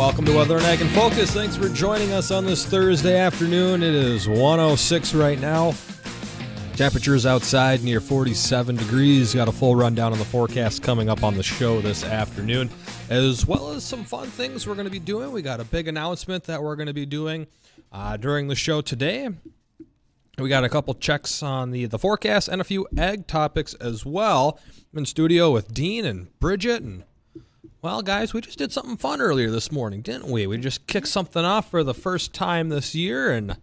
Welcome to Weather and Ag in Focus. Thanks for joining us on this Thursday afternoon. It is 106 right now. Temperatures outside near 47 degrees. Got a full rundown on the forecast coming up on the show this afternoon, as well as some fun things we're going to be doing. We got a big announcement that we're going to be doing during the show today. We got a couple checks on the forecast and a few ag topics as well. I'm in studio with Dean and Bridgette. And, well, guys, we just did something fun earlier this morning, didn't we? We just kicked something off for the first time this year, and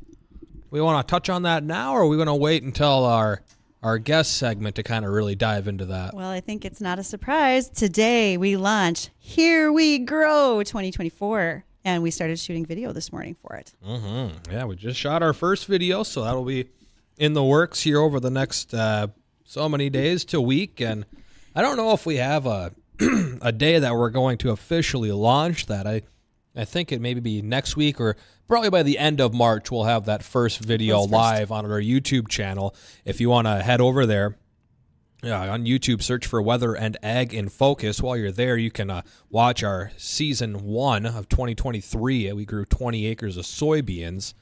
we want to touch on that now, or are we going to wait until our guest segment to kind of really dive into that? Well, I think it's not a surprise. Today we launch Here We Grow 2024, and we started shooting video this morning for it. Mm-hmm. Yeah, we just shot our first video, so that'll be in the works here over the next so many days to a week. And I don't know if we have a a day that we're going to officially launch that. I think it maybe be next week, or probably by the end of March, we'll have that first video live on our YouTube channel. If you want to head over there on YouTube, search for Weather and Ag in Focus. While you're there, you can watch our season 1 of 2023. We grew 20 acres of soybeans.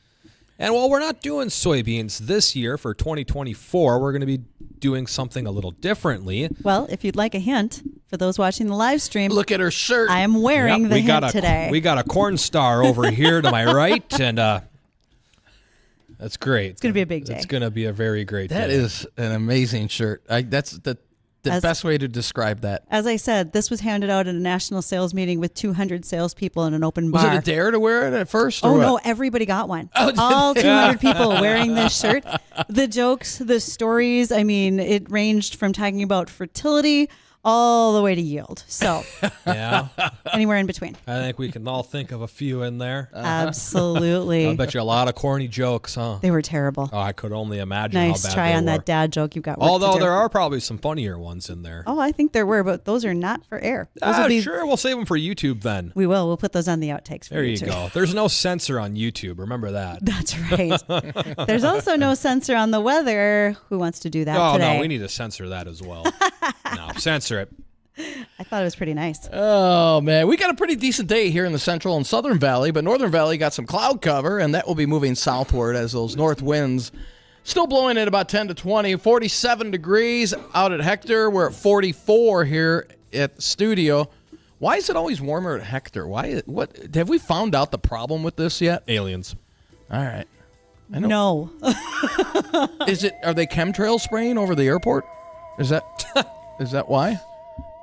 And while we're not doing soybeans this year for 2024, we're going to be doing something a little differently. Well, if you'd like a hint, for those watching the live stream, look at her shirt. I am wearing the hint today. We got a corn star over here to my right, and that's great. It's going to be a big day. It's going to be a very great day. That is an amazing shirt. That's the best way to describe that. As I said, this was handed out at a national sales meeting with 200 salespeople in an open bar. Was it a dare to wear it at first? Oh, no, everybody got one. All 200 people wearing this shirt. The jokes, the stories, I mean, it ranged from talking about fertility all the way to yield. So, yeah, anywhere in between. I think we can all think of a few in there. Absolutely. I bet you a lot of corny jokes, huh? They were terrible. Oh, I could only imagine nice how bad try they on were. That dad joke you got. Work Although to do. there are probably some funnier ones in there. Oh, I think there were, but those are not for air. Sure, we'll save them for YouTube then. We will. We'll put those on the outtakes for there you YouTube. Go. There's no censor on YouTube. Remember that. That's right. There's also no censor on the weather. Who wants to do that today? Oh, no, we need to censor that as well. No, censor it. I thought it was pretty nice. Oh, man. We got a pretty decent day here in the Central and Southern Valley, but Northern Valley got some cloud cover, and that will be moving southward as those north winds still blowing at about 10 to 20. 47 degrees out at Hector. We're at 44 here at the studio. Why is it always warmer at Hector? What have we found out the problem with this yet? Aliens. All right. No. Are they chemtrail spraying over the airport? Is that why?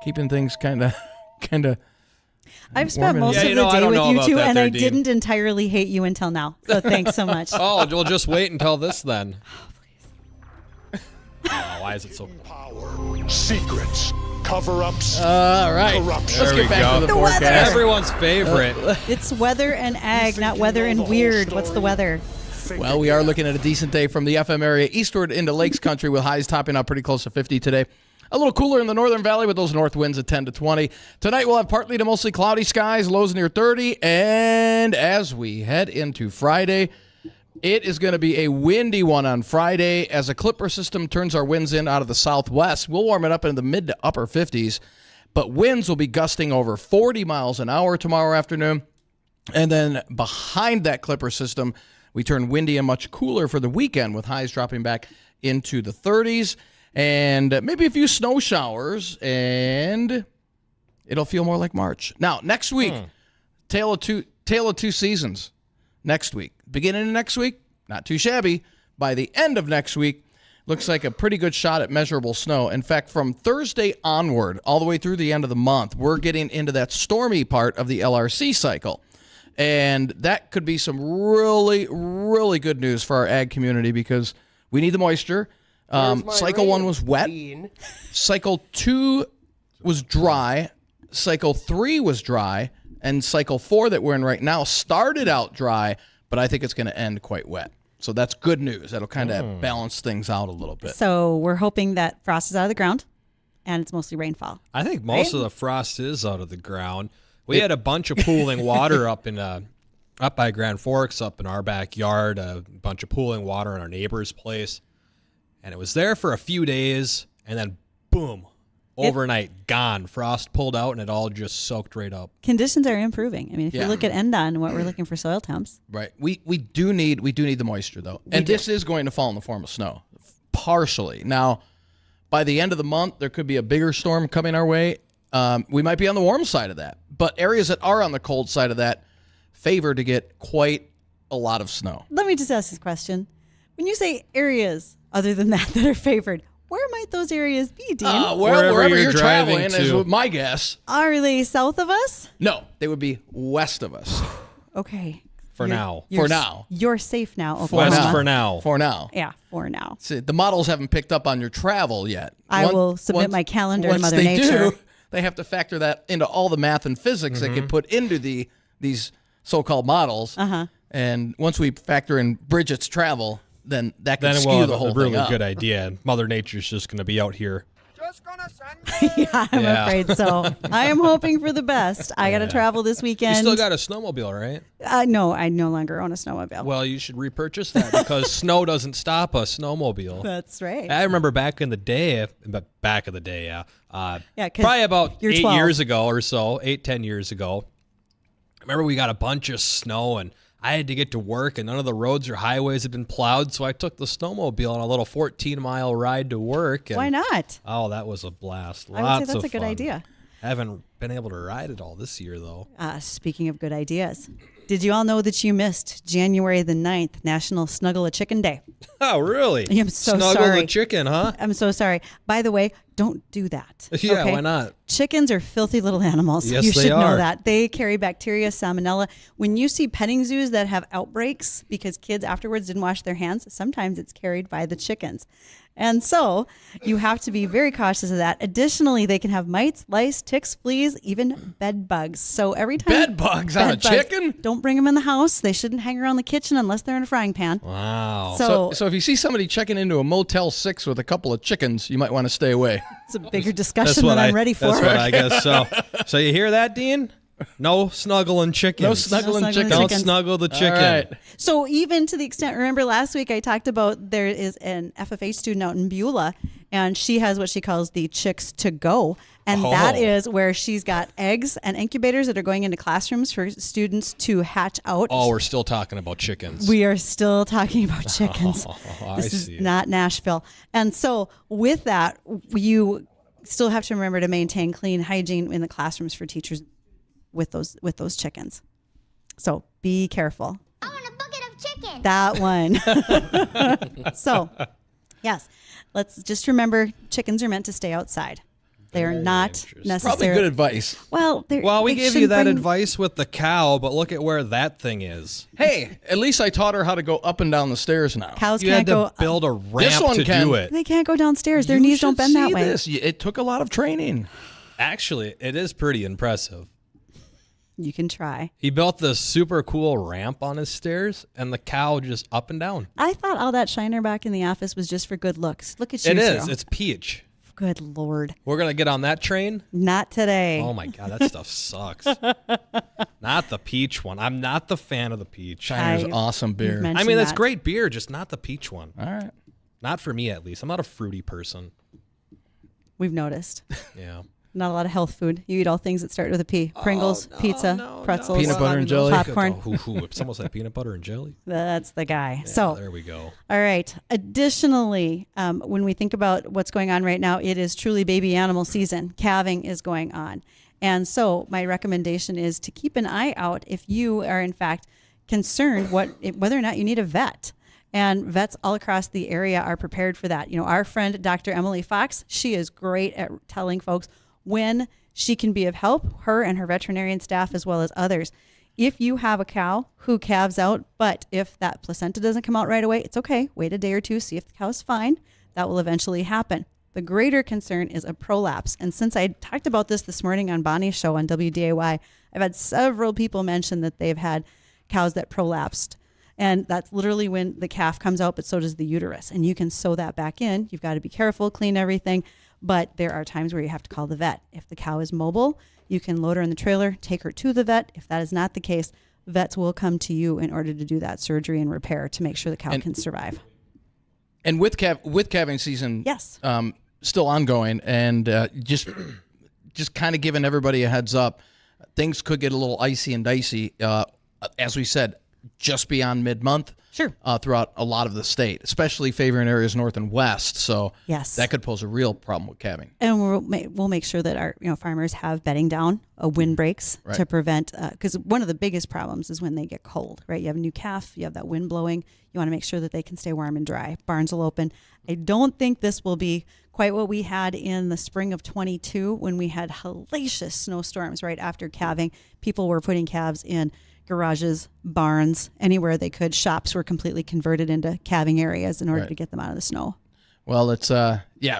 Keeping things kind of. I've spent most of the day with you two, and I didn't entirely hate you until now. So thanks so much. Oh, we'll just wait until this then. Oh, please. Oh, why is it so? Power, secrets, cover-ups. All right. Corruption. Let's get back to the forecast. weather. Everyone's favorite. It's weather and ag, not weather and weird. What's the weather? Well, we are looking at a decent day from the FM area eastward into Lakes Country with highs topping out pretty close to 50 today. A little cooler in the Northern Valley with those north winds at 10 to 20. Tonight we'll have partly to mostly cloudy skies, lows near 30. And as we head into Friday, it is going to be a windy one on Friday as a clipper system turns our winds in out of the southwest. We'll warm it up into the mid to upper 50s, but winds will be gusting over 40 miles an hour tomorrow afternoon. And then behind that clipper system, we turn windy and much cooler for the weekend with highs dropping back into the 30s. And maybe a few snow showers, and it'll feel more like March. Now, next week, tale of two seasons. Next week. Beginning of next week, not too shabby. By the end of next week, looks like a pretty good shot at measurable snow. In fact, from Thursday onward, all the way through the end of the month, we're getting into that stormy part of the LRC cycle. And that could be some really, really good news for our ag community because we need the moisture. Cycle 1 was wet. Cycle 2 was dry. Cycle 3 was dry. And Cycle 4 that we're in right now started out dry, but I think it's going to end quite wet. So that's good news. That'll kind of balance things out a little bit. So we're hoping that frost is out of the ground and it's mostly rainfall. I think most of the frost is out of the ground. We had a bunch of pooling water up by Grand Forks, up in our backyard, a bunch of pooling water in our neighbor's place. And it was there for a few days, and then boom, overnight, gone. Frost pulled out, and it all just soaked right up. Conditions are improving. I mean, if you look at ENDON and what we're looking for soil temps. Right. We do need the moisture, though. And this is going to fall in the form of snow, partially. Now, by the end of the month, there could be a bigger storm coming our way. We might be on the warm side of that. But areas that are on the cold side of that favor to get quite a lot of snow. Let me just ask this question. When you say areas other than that are favored, where might those areas be, Dean? Wherever you're driving traveling is my guess. Are they south of us? No, they would be west of us. Okay. For now. You're safe now, West Oklahoma. for now. For now. Yeah, for now. See, the models haven't picked up on your travel yet. I will submit my calendar to Mother Nature. Once they do, they have to factor that into all the math and physics that get put into these so-called models. Uh-huh. And once we factor in Bridgette's travel, then that can skew the whole really thing up. good idea. Mother Nature's just going to be out here. Yeah, I'm afraid so. I am hoping for the best. I got to travel this weekend. You still got a snowmobile, right? No, I no longer own a snowmobile. Well, you should repurchase that because snow doesn't stop a snowmobile. That's right. I remember back in the day, yeah. Yeah, 'cause probably about you're 8 12. years ago or so, 10 years ago. I remember we got a bunch of snow and I had to get to work and none of the roads or highways had been plowed, so I took the snowmobile on a little 14-mile ride to work. And, Why not? Oh, that was a blast. I Lots would say that's of a good fun. idea. I haven't been able to ride it all this year, though. Speaking of good ideas, did you all know that you missed January the 9th, National Snuggle a Chicken Day? Oh, really? I'm so Snuggle sorry. the chicken, huh? I'm so sorry. By the way, don't do that. Yeah, okay? why not? Chickens are filthy little animals. Yes, you they should know are. that. They carry bacteria, salmonella. When you see petting zoos that have outbreaks because kids afterwards didn't wash their hands, sometimes it's carried by the chickens. And so you have to be very cautious of that. Additionally, they can have mites, lice, ticks, fleas, even bed bugs. So every time Bed bugs on a chicken? Don't bring them in the house. They shouldn't hang around the kitchen unless they're in a frying pan. Wow. So if you see somebody checking into a Motel 6 with a couple of chickens, you might want to stay away. it's a bigger discussion than I'm ready for. That's what I guess. So you hear that, Dean? No snuggling chickens. No snuggling chickens. Don't chickens. snuggle the chicken. All right. So even to the extent, remember last week I talked about there is an FFA student out in Beulah, and she has what she calls the Chicks to Go. And that is where she's got eggs and incubators that are going into classrooms for students to hatch out. Oh, we're still talking about chickens. We are still talking about chickens. I This is see. not Nashville. And so with that, you still have to remember to maintain clean hygiene in the classrooms for teachers with those chickens. So be careful. I want a bucket of chicken. That one. So, yes, let's just remember chickens are meant to stay outside. They are not Probably necessarily good advice. Well, we they gave you shouldn't that bring- advice with the cow, but look at where that thing is. Hey, at least I taught her how to go up and down the stairs now. Cows You can't had to go. build a ramp one to can. do it. They can't go downstairs. Their You knees don't should bend that see way. this. It took a lot of training. Actually, it is pretty impressive. You can try. He built this super cool ramp on his stairs, and the cow just up and down. I thought all that shiner back in the office was just for good looks. Look at you. It is. Cyril. It's peach. Good Lord. We're going to get on that train. Not today. Oh, my God. That stuff sucks. Not the peach one. I'm not the fan of the peach. Shiner's I- awesome You've beer. mentioned I mean, that's that. great beer, just not the peach one. All right. Not for me, at least. I'm not a fruity person. We've noticed. Yeah. Not a lot of health food. You eat all things that start with a P. Pringles, pizza, pretzels, Peanut butter and jelly. popcorn. It's almost like peanut butter and jelly. That's the guy. Yeah, so, there we go. all right. Additionally, when we think about what's going on right now, it is truly baby animal season. Calving is going on. And so my recommendation is to keep an eye out if you are, in fact, concerned whether or not you need a vet. And vets all across the area are prepared for that. You know, our friend, Dr. Emily Fox, she is great at telling folks when she can be of help, her and her veterinarian staff, as well as others. If you have a cow who calves out, but if that placenta doesn't come out right away, it's okay. Wait a day or two, see if the cow's fine. That will eventually happen. The greater concern is a prolapse. And since I talked about this morning on Bonnie's show on WDAY, I've had several people mention that they've had cows that prolapsed. And that's literally when the calf comes out, but so does the uterus. And you can sew that back in. You've got to be careful, clean everything. But there are times where you have to call the vet. If the cow is mobile, you can load her in the trailer, take her to the vet. If that is not the case, vets will come to you in order to do that surgery and repair to make sure the cow can survive. And with calving season, Yes. still ongoing, and just kind of giving everybody a heads up. Things could get a little icy and dicey, as we said, just beyond mid-month. Sure. Throughout a lot of the state, especially favoring areas north and west. So yes, that could pose a real problem with calving. And we'll make sure that our farmers have bedding down, windbreaks to prevent, because one of the biggest problems is when they get cold, right? You have a new calf, you have that wind blowing. You want to make sure that they can stay warm and dry. Barns will open. I don't think this will be quite what we had in the spring of 22 when we had hellacious snowstorms right after calving. People were putting calves in garages, barns, anywhere they could. Shops were completely converted into calving areas in order to get them out of the snow. Well, it's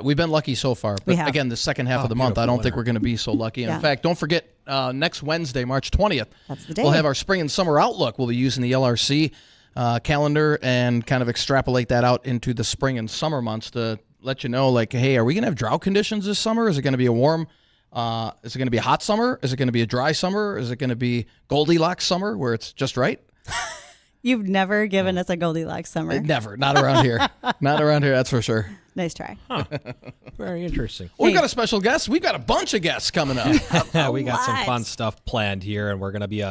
we've been lucky so far. But again, the second half of the month, I don't think we're going to be so lucky. And in fact, don't forget, next Wednesday, March 20th, that's the day. We'll have our spring and summer outlook. We'll be using the LRC calendar and kind of extrapolate that out into the spring and summer months to let you know, like, hey, are we going to have drought conditions this summer? Is it going to be a warm is it going to be a hot summer? Is it going to be a dry summer? Is it going to be Goldilocks summer where it's just right? You've never given us a Goldilocks summer. Never. Not around here. Not around here, that's for sure. Nice try. Huh. Very interesting. Well, we've got a special guest. We've got a bunch of guests coming up. We got some fun stuff planned here, and we're going to be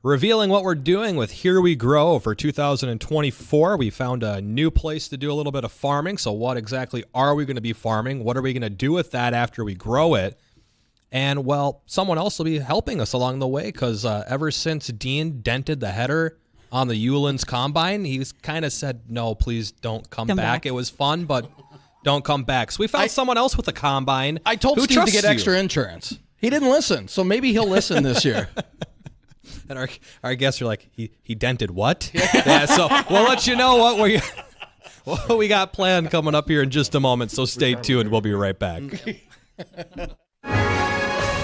revealing what we're doing with Here We Grow for 2024. We found a new place to do a little bit of farming. So what exactly are we going to be farming? What are we going to do with that after we grow it? And, well, someone else will be helping us along the way because ever since Dean dented the header on the Hewland's Combine, he's kind of said, no, please don't come back. It was fun, but don't come back. So we found someone else with a Combine. I told Steve to get extra insurance. He didn't listen, so maybe he'll listen this year. And our guests are like, he dented what? Yeah, so we'll let you know what we got planned coming up here in just a moment, so stay tuned. We'll be right back.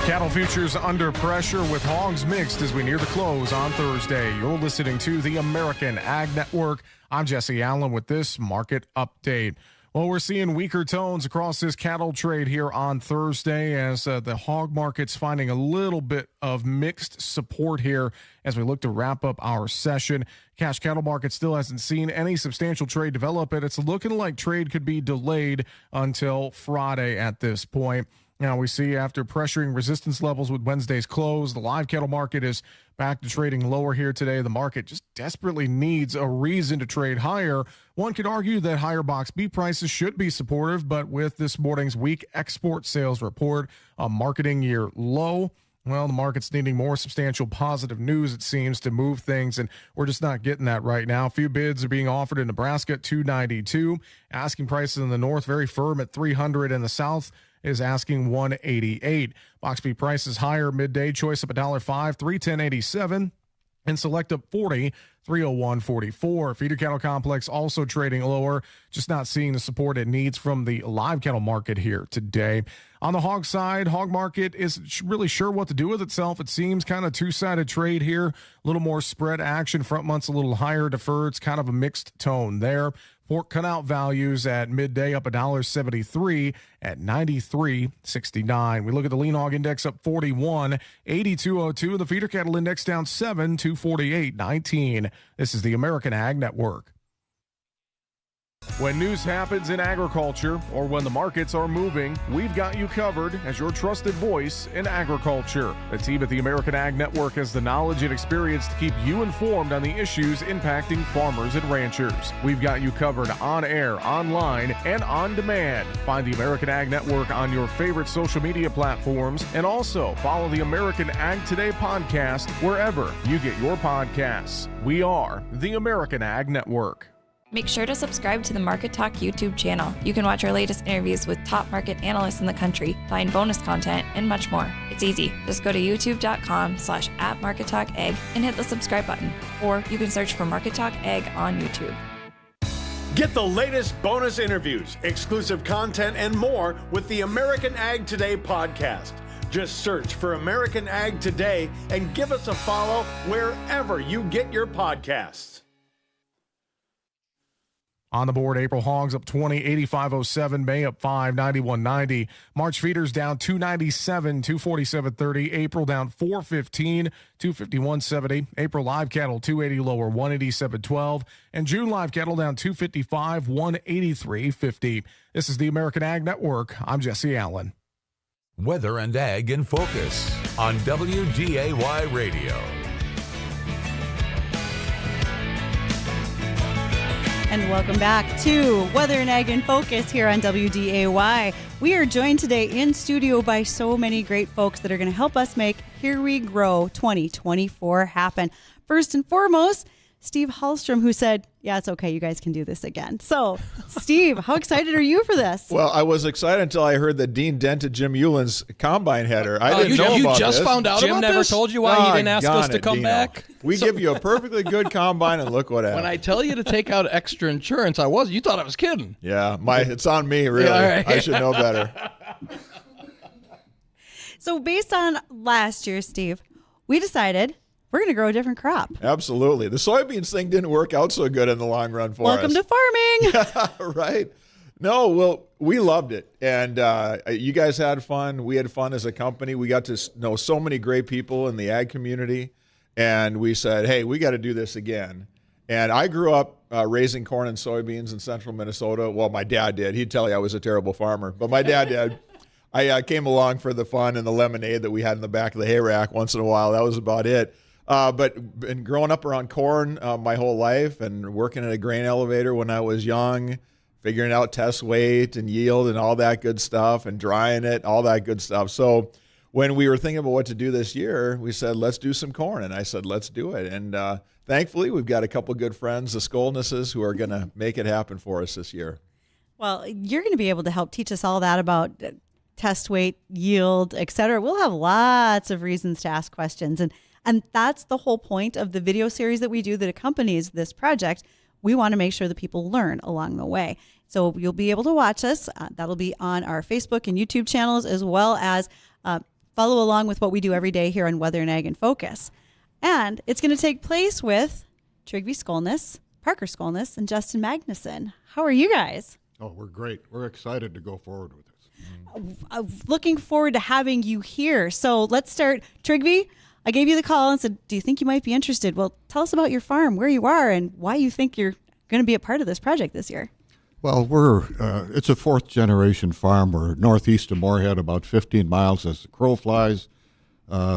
Cattle futures under pressure with hogs mixed as we near the close on Thursday. You're listening to the American Ag Network. I'm Jesse Allen with this market update. Well, we're seeing weaker tones across this cattle trade here on Thursday as the hog market's finding a little bit of mixed support here as we look to wrap up our session. Cash cattle market still hasn't seen any substantial trade develop, and it's looking like trade could be delayed until Friday at this point. Now, we see after pressuring resistance levels with Wednesday's close, the live cattle market is back to trading lower here today. The market just desperately needs a reason to trade higher. One could argue that higher box beef prices should be supportive, but with this morning's weak export sales report, a marketing year low, well, the market's needing more substantial positive news, it seems, to move things, and we're just not getting that right now. A few bids are being offered in Nebraska at $292. Asking prices in the north very firm at $300. In the south is asking $188. Box beef prices higher midday. Choice up $1.05, $310.87. And select up 40, $301.44. Feeder cattle complex also trading lower, just not seeing the support it needs from the live cattle market here today. On the hog side, hog market is really sure what to do with itself. It seems kind of two-sided trade here, a little more spread action. Front month's a little higher, deferred's kind of a mixed tone there. Pork cutout values at midday up $1.73 at 93.69. We look at the lean hog index up 41, 82.02. The feeder cattle index down 7, 248.19. This is the American Ag Network. When news happens in agriculture or when the markets are moving, we've got you covered as your trusted voice in agriculture. The team at the American Ag Network has the knowledge and experience to keep you informed on the issues impacting farmers and ranchers. We've got you covered on air, online, and on demand. Find the American Ag Network on your favorite social media platforms, and also follow the American Ag Today podcast wherever you get your podcasts. We are the American Ag Network. Make sure to subscribe to the Market Talk YouTube channel. You can watch our latest interviews with top market analysts in the country, find bonus content, and much more. It's easy. Just go to youtube.com/@MarketTalkAg and hit the subscribe button. Or you can search for Market Talk Ag on YouTube. Get the latest bonus interviews, exclusive content, and more with the American Ag Today podcast. Just search for American Ag Today and give us a follow wherever you get your podcasts. On the board, April hogs up 20, 85.07. May up 5, 91.90. March feeders down 297, 247.30. April down 415, 251.70. April live cattle 280 lower, 187.12. And June live cattle down 255, 183.50. This is the American Ag Network. I'm Jesse Allen. Weather and Ag in Focus on WDAY Radio. And welcome back to Weather and Ag in Focus here on WDAY. We are joined today in studio by so many great folks that are going to help us make Here We Grow 2024 happen. First and foremost, Steve Hallstrom, who said, yeah, it's okay, you guys can do this again. So, Steve, how excited are you for this? Well, I was excited until I heard that Dean dented Jim Euland's combine header. I didn't know about this. You just found out Jim about never this? told you why he didn't ask us to come Dino. back? We give you a perfectly good combine, and look what happened. When I tell you to take out extra insurance, you thought I was kidding. Yeah, it's on me, really. Yeah, all right. I should know better. So based on last year, Steve, we decided we're going to grow a different crop. Absolutely. The soybeans thing didn't work out so good in the long run for Welcome us. to farming. Right. No, well, we loved it. And you guys had fun. We had fun as a company. We got to know so many great people in the ag community. And we said, hey, we got to do this again. And I grew up raising corn and soybeans in central Minnesota. Well, my dad did. He'd tell you I was a terrible farmer, but my dad did. I came along for the fun and the lemonade that we had in the back of the hay rack once in a while. That was about it. But been growing up around corn my whole life and working at a grain elevator when I was young, figuring out test weight and yield and all that good stuff and drying it, all that good stuff. So when we were thinking about what to do this year, we said, let's do some corn. And I said, let's do it. And thankfully, we've got a couple good friends, the Skolnesses, who are going to make it happen for us this year. Well, you're going to be able to help teach us all that about test weight, yield, et cetera. We'll have lots of reasons to ask questions. And that's the whole point of the video series that we do that accompanies this project. We want to make sure that people learn along the way. So you'll be able to watch us. That'll be on our Facebook and YouTube channels, as well as follow along with what we do every day here on Weather and Ag in Focus. And it's going to take place with Trygve Skolness, Parker Skolness, and Justin Magnuson. How are you guys? Oh, we're great. We're excited to go forward with this. Looking forward to having you here. So let's start. Trygve, I gave you the call and said, do you think you might be interested? Well, tell us about your farm, where you are, and why you think you're going to be a part of this project this year. Well, it's a fourth-generation farm. We're northeast of Moorhead, about 15 miles as the crow flies,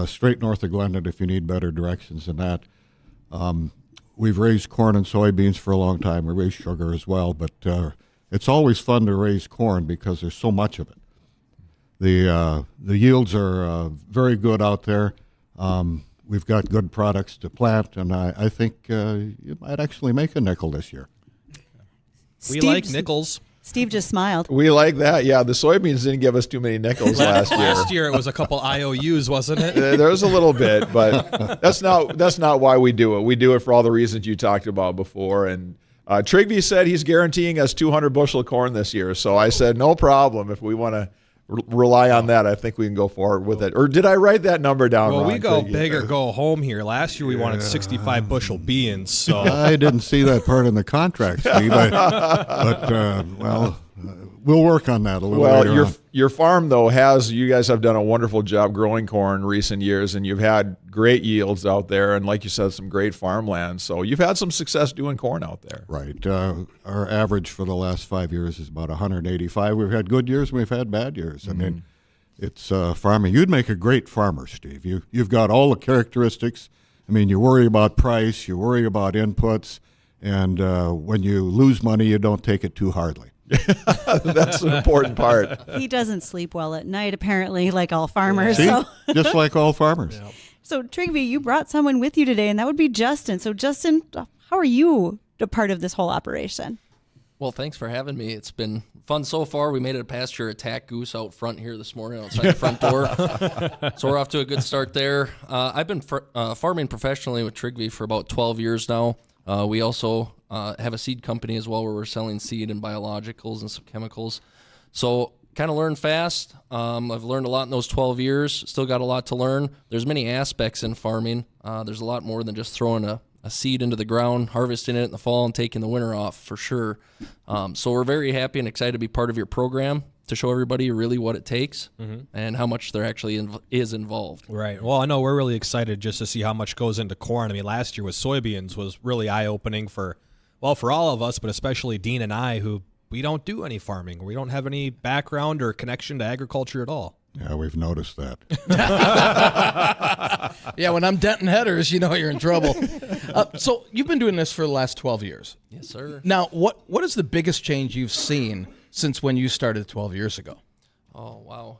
straight north of Glendon if you need better directions than that. We've raised corn and soybeans for a long time. We raise sugar as well, but it's always fun to raise corn because there's so much of it. The yields are very good out there. We've got good products to plant, and I think you might actually make a nickel this year. We like nickels. Steve just smiled. We like that. Yeah, the soybeans didn't give us too many nickels last year. Last year it was a couple IOUs, wasn't it? There was a little bit, but that's not why we do it. We do it for all the reasons you talked about before. And Trygve said he's guaranteeing us 200 bushel corn this year. So I said, no problem. If we want to rely on that, I think we can go forward with it. Or did I write that number down wrong? Well, we go Trygve? big or go home here. Last year we wanted 65 bushel beans. So I didn't see that part in the contract, Steve. We'll work on that a little later on. Your farm, though, you guys have done a wonderful job growing corn in recent years, and you've had great yields out there, and like you said, some great farmland. So you've had some success doing corn out there. Right. Our average for the last 5 years is about 185. We've had good years and we've had bad years. I mean, it's farming. You'd make a great farmer, Steve. You've got all the characteristics. I mean, you worry about price, you worry about inputs, and when you lose money, you don't take it too hardly. That's an important part. He doesn't sleep well at night, apparently, like all farmers. See? So. Just like all farmers. Yep. So, Trygve, you brought someone with you today, and that would be Justin. So, Justin, how are you a part of this whole operation? Well, thanks for having me. It's been fun so far. We made it past your attack goose out front here this morning outside the front door. So we're off to a good start there. I've been farming professionally with Trygve for about 12 years now. We also have a seed company as well where we're selling seed and biologicals and some chemicals. So kind of learned fast. I've learned a lot in those 12 years. Still got a lot to learn. There's many aspects in farming. There's a lot more than just throwing a a seed into the ground, harvesting it in the fall, and taking the winter off for sure. So we're very happy and excited to be part of your program to show everybody really what it takes and how much there actually is involved. Right. Well, I know we're really excited just to see how much goes into corn. I mean, last year with soybeans was really eye-opening for all of us, but especially Dean and I, who we don't do any farming. We don't have any background or connection to agriculture at all. Yeah, we've noticed that. Yeah, when I'm denting headers, you know you're in trouble. So you've been doing this for the last 12 years. Yes, sir. Now, what is the biggest change you've seen since when you started 12 years ago? Oh, wow.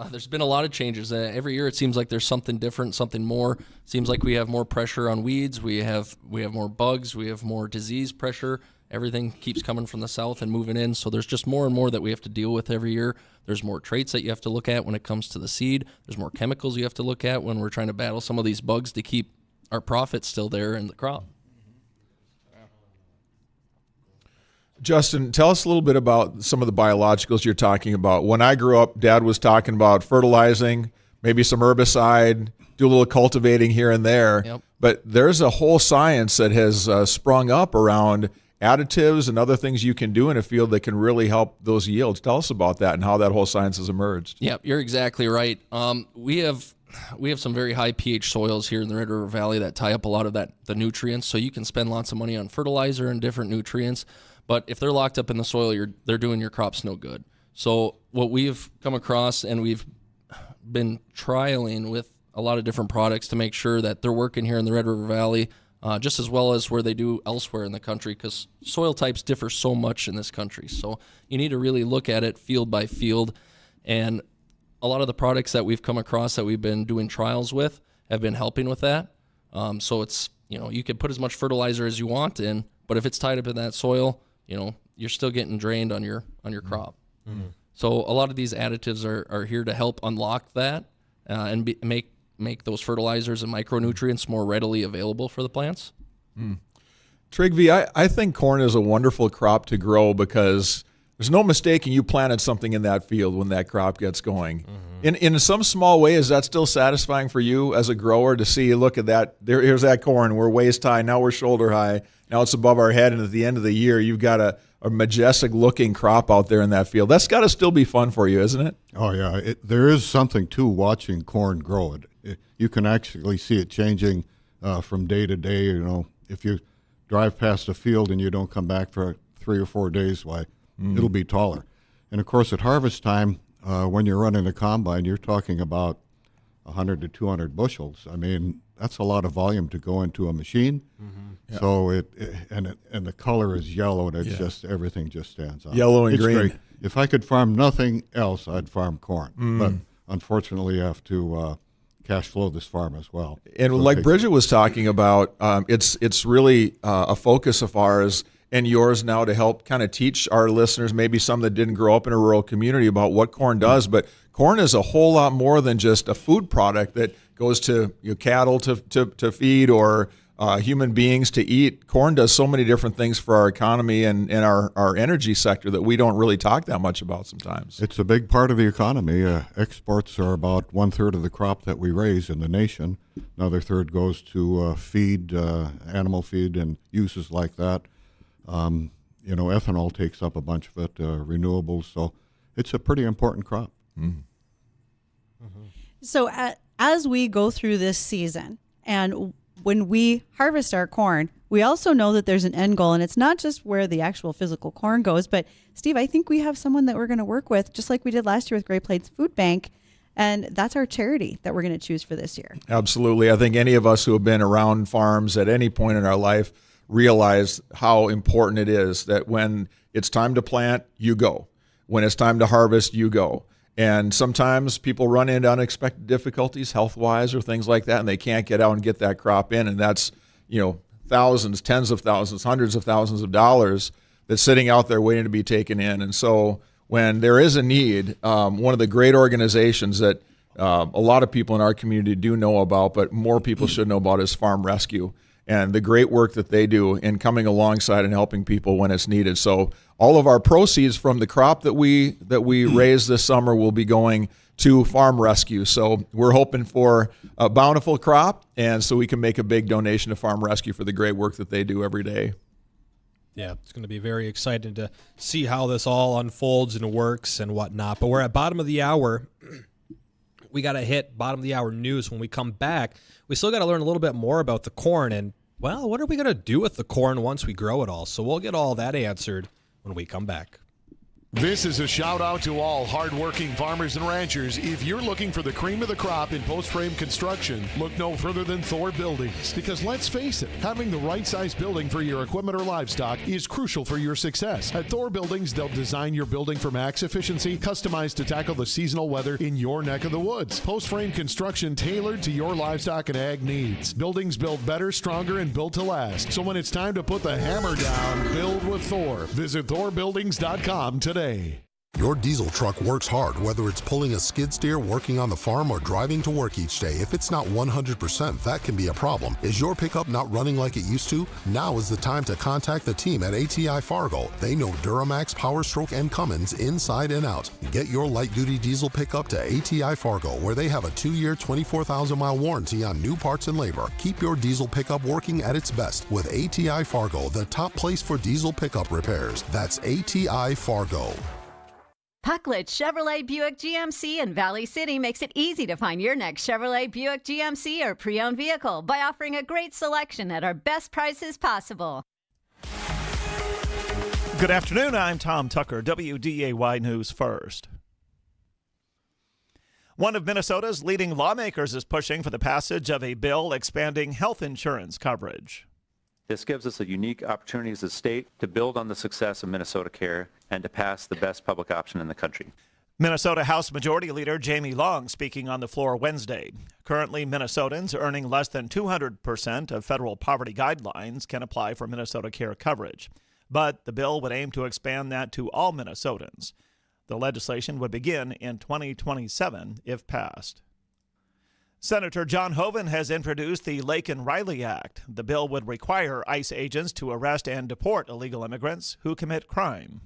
There's been a lot of changes. Every year it seems like there's something different, something more. Seems like we have more pressure on weeds. We have more bugs. We have more disease pressure. Everything keeps coming from the south and moving in, so there's just more and more that we have to deal with every year. There's more traits that you have to look at when it comes to the seed. There's more chemicals you have to look at when we're trying to battle some of these bugs to keep our profits still there in the crop. Justin, tell us a little bit about some of the biologicals you're talking about. When I grew up, Dad was talking about fertilizing, maybe some herbicide, do a little cultivating here and there. Yep. But there's a whole science that has sprung up around additives and other things you can do in a field that can really help those yields. Tell us about that and how that whole science has emerged. Yep, you're exactly right. We have some very high pH soils here in the Red River Valley that tie up a lot of the nutrients, so you can spend lots of money on fertilizer and different nutrients, but if they're locked up in the soil, they're doing your crops no good. So what we've come across, and we've been trialing with a lot of different products to make sure that they're working here in the Red River Valley just as well as where they do elsewhere in the country, because soil types differ so much in this country. So you need to really look at it field by field. And a lot of the products that we've come across that we've been doing trials with have been helping with that. So it's, you can put as much fertilizer as you want in, but if it's tied up in that soil, you're still getting drained on your crop. Mm-hmm. So a lot of these additives are here to help unlock that and make those fertilizers and micronutrients more readily available for the plants. Trygve, I think corn is a wonderful crop to grow because there's no mistaking you planted something in that field when that crop gets going. Mm-hmm. In some small way, is that still satisfying for you as a grower to see, look at that, here's that corn, we're waist high, now we're shoulder high, now it's above our head, and at the end of the year, you've got a majestic looking crop out there in that field. That's got to still be fun for you, isn't it? Oh, yeah. There is something to watching corn grow. You can actually see it changing from day to day. If you drive past a field and you don't come back for 3 or 4 days, it'll be taller. And, of course, at harvest time, when you're running a combine, you're talking about 100 to 200 bushels. I mean, that's a lot of volume to go into a machine. Mm-hmm. Yep. So and the color is yellow, and it's just everything just stands out. Yellow and green. Great. If I could farm nothing else, I'd farm corn. But unfortunately, I have to cash flow this farm as well. And so like Bridgette was talking about, it's really a focus of ours and yours now to help kind of teach our listeners, maybe some that didn't grow up in a rural community, about what corn does. But corn is a whole lot more than just a food product that goes to cattle to feed or human beings to eat. Corn does so many different things for our economy and our energy sector that we don't really talk that much about sometimes. It's a big part of the economy. Exports are about 1/3 of the crop that we raise in the nation. Another third goes to feed, animal feed, and uses like that. Ethanol takes up a bunch of it, renewables. So it's a pretty important crop. Mm. Mm-hmm. So as we go through this season, and when we harvest our corn, we also know that there's an end goal, and it's not just where the actual physical corn goes. But Steve, I think we have someone that we're going to work with, just like we did last year with Great Plains Food Bank, and that's our charity that we're going to choose for this year. Absolutely. I think any of us who have been around farms at any point in our life realize how important it is that when it's time to plant, you go. When it's time to harvest, you go. And sometimes people run into unexpected difficulties health-wise or things like that, and they can't get out and get that crop in. And that's, thousands, tens of thousands, hundreds of thousands of dollars that's sitting out there waiting to be taken in. And so when there is a need, one of the great organizations that a lot of people in our community do know about, but more people should know about, is Farm Rescue, and the great work that they do in coming alongside and helping people when it's needed. So all of our proceeds from the crop that we raise this summer will be going to farm rescue. So we're hoping for a bountiful crop, and so we can make a big donation to farm rescue for the great work that they do every day. Yeah, it's going to be very exciting to see how this all unfolds and works and whatnot. But we're at bottom of the hour. We got to hit bottom of the hour news. When we come back, we still got to learn a little bit more about the corn and, well, what are we going to do with the corn once we grow it all? So we'll get all that answered when we come back. This is a shout out to all hardworking farmers and ranchers. If you're looking for the cream of the crop in post-frame construction, look no further than Thor Buildings. Because let's face it, having the right size building for your equipment or livestock is crucial for your success. At Thor Buildings, they'll design your building for max efficiency, customized to tackle the seasonal weather in your neck of the woods. Post-frame construction tailored to your livestock and ag needs. Buildings built better, stronger, and built to last. So when it's time to put the hammer down, build with Thor. Visit thorbuildings.com today. Your diesel truck works hard, whether it's pulling a skid steer, working on the farm, or driving to work each day. If it's not 100%, that can be a problem. Is your pickup not running like it used to? Now is the time to contact the team at ATI Fargo. They know Duramax, Power Stroke, and Cummins inside and out. Get your light-duty diesel pickup to ATI Fargo, where they have a 2-year, 24,000-mile warranty on new parts and labor. Keep your diesel pickup working at its best with ATI Fargo, the top place for diesel pickup repairs. That's ATI Fargo. Pucklet Chevrolet Buick GMC in Valley City makes it easy to find your next Chevrolet Buick GMC or pre-owned vehicle by offering a great selection at our best prices possible. Good afternoon, I'm Tom Tucker, WDAY News First. One of Minnesota's leading lawmakers is pushing for the passage of a bill expanding health insurance coverage. This gives us a unique opportunity as a state to build on the success of Minnesota Care and to pass the best public option in the country. Minnesota House Majority Leader Jamie Long speaking on the floor Wednesday. Currently, Minnesotans earning less than 200% of federal poverty guidelines can apply for Minnesota Care coverage. But the bill would aim to expand that to all Minnesotans. The legislation would begin in 2027 if passed. Senator John Hoeven has introduced the Laken-Riley Act. The bill would require ICE agents to arrest and deport illegal immigrants who commit crime.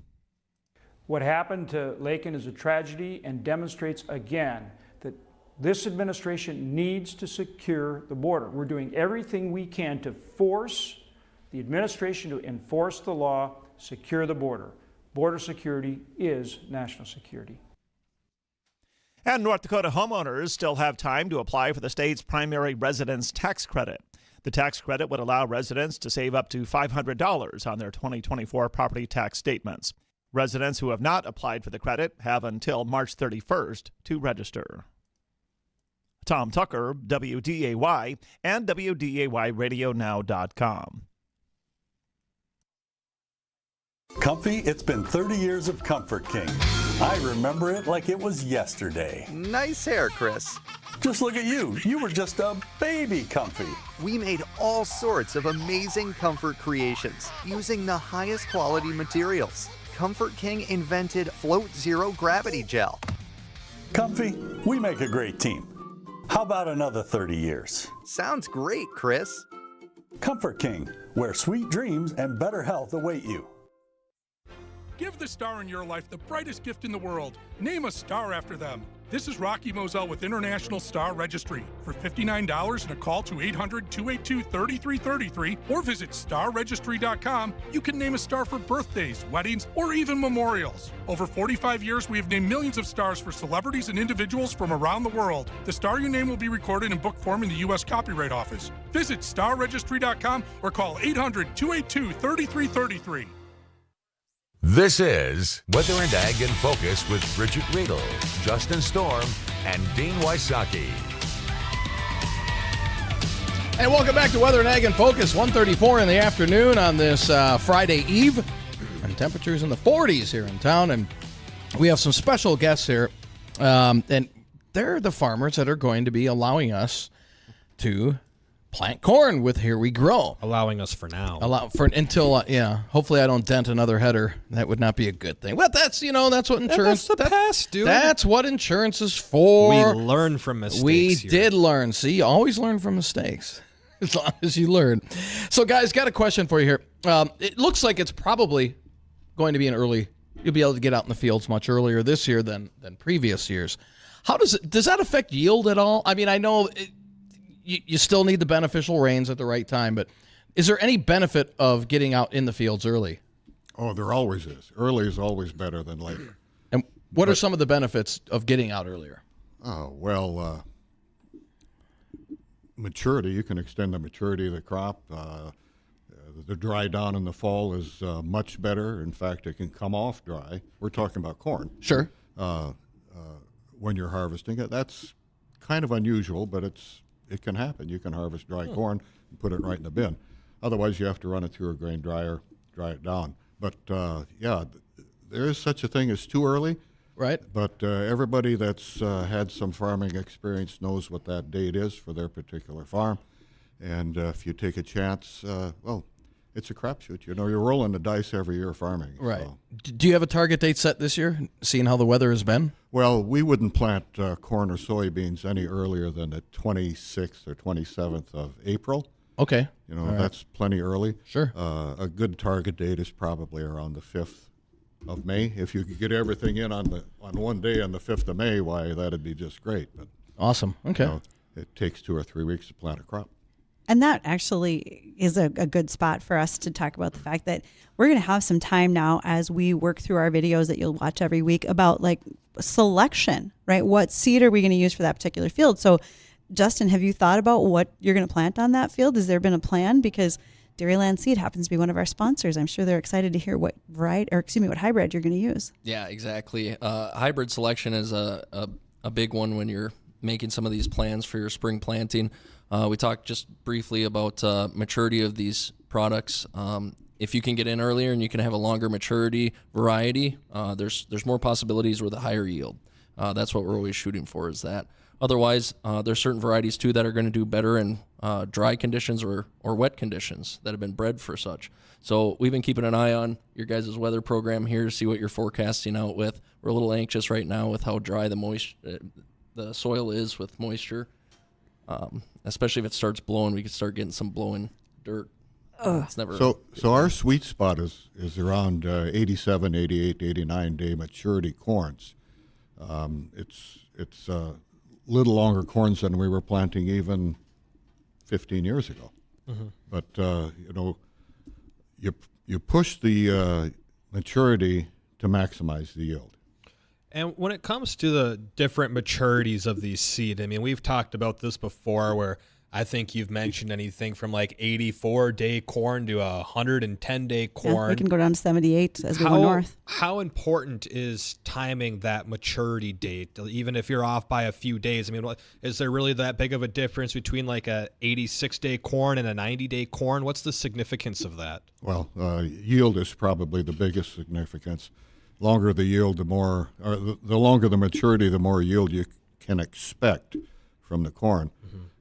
What happened to Laken is a tragedy and demonstrates again that this administration needs to secure the border. We're doing everything we can to force the administration to enforce the law, secure the border. Border security is national security. And North Dakota homeowners still have time to apply for the state's primary residence tax credit. The tax credit would allow residents to save up to $500 on their 2024 property tax statements. Residents who have not applied for the credit have until March 31st to register. Tom Tucker, WDAY, and WDAYRadioNow.com. Comfy, it's been 30 years of Comfort King. I remember it like it was yesterday. Nice hair, Chris. Just look at you. You were just a baby Comfy. We made all sorts of amazing comfort creations using the highest quality materials. Comfort King invented Float Zero Gravity Gel. Comfy, we make a great team. How about another 30 years? Sounds great, Chris. Comfort King, where sweet dreams and better health await you. Give the star in your life the brightest gift in the world. Name a star after them. This is Rocky Moselle with International Star Registry. For $59 and a call to 800-282-3333 or visit starregistry.com, you can name a star for birthdays, weddings, or even memorials. Over 45 years, we have named millions of stars for celebrities and individuals from around the world. The star you name will be recorded in book form in the U.S. Copyright Office. Visit starregistry.com or call 800-282-3333. This is Weather and Ag in Focus with Bridgette Readel, Justin Storm, and Dean Wysocki. And welcome back to Weather and Ag in Focus, 1:34 in the afternoon on this Friday Eve. And temperatures in the 40s here in town. And we have some special guests here. And they're the farmers that are going to be allowing us to plant corn with Here We Grow. Allowing us for now. Until hopefully I don't dent another header. That would not be a good thing. Well, that's what insurance. That's the past, dude. That's what insurance is for. We learn from mistakes. We did learn. See, you always learn from mistakes. As long as you learn. So, guys, got a question for you here. It looks like it's probably going to be you'll be able to get out in the fields much earlier this year than previous years. How does that affect yield at all? I mean, I know you still need the beneficial rains at the right time, but is there any benefit of getting out in the fields early? Oh, there always is. Early is always better than later. And what are some of the benefits of getting out earlier? Oh, well, maturity. You can extend the maturity of the crop. The dry down in the fall is much better. In fact, it can come off dry. We're talking about corn. Sure. When you're harvesting it, that's kind of unusual, but it can happen. You can harvest dry corn and put it right in the bin. Otherwise, you have to run it through a grain dryer, dry it down. But yeah, there is such a thing as too early. Right. But everybody that's had some farming experience knows what that date is for their particular farm. And if you take a chance, well, it's a crapshoot. You know, you're rolling the dice every year farming. Right. So. Do you have a target date set this year, seeing how the weather has been? Well, we wouldn't plant corn or soybeans any earlier than the 26th or 27th of April. Okay. You know, that's plenty early. Sure. A good target date is probably around the 5th of May. If you could get everything in on one day on the 5th of May, why, that'd be just great. But awesome. Okay. You know, it takes 2 or 3 weeks to plant a crop. And that actually is a good spot for us to talk about the fact that we're going to have some time now as we work through our videos that you'll watch every week about like selection, right? What seed are we going to use for that particular field? So, Justin, have you thought about what you're going to plant on that field? Has there been a plan? Because Dairyland Seed happens to be one of our sponsors. I'm sure they're excited to hear what what hybrid you're going to use. Yeah, exactly. Hybrid selection is a big one when you're making some of these plans for your spring planting. We talked just briefly about maturity of these products. If you can get in earlier and you can have a longer maturity variety, there's more possibilities with a higher yield. That's what we're always shooting for, is that. Otherwise, there's certain varieties too that are going to do better in dry conditions or wet conditions that have been bred for such. So we've been keeping an eye on your guys' weather program here to see what you're forecasting out with. We're a little anxious right now with how dry the soil is with moisture. Especially if it starts blowing, we could start getting some blowing dirt. It's never so our sweet spot is around 87, 88, 89 day maturity corns. It's little longer corns than we were planting even 15 years ago. Mm-hmm. But you know, you push the maturity to maximize the yield. And when it comes to the different maturities of these seed, I mean, we've talked about this before where I think you've mentioned anything from like 84-day corn to 110-day corn. Yeah, we can go down to 78 as we go north. How important is timing that maturity date, even if you're off by a few days? I mean, is there really that big of a difference between like a 86-day corn and a 90-day corn? What's the significance of that? Well, yield is probably the biggest significance. Longer the yield, the longer the maturity, the more yield you can expect from the corn.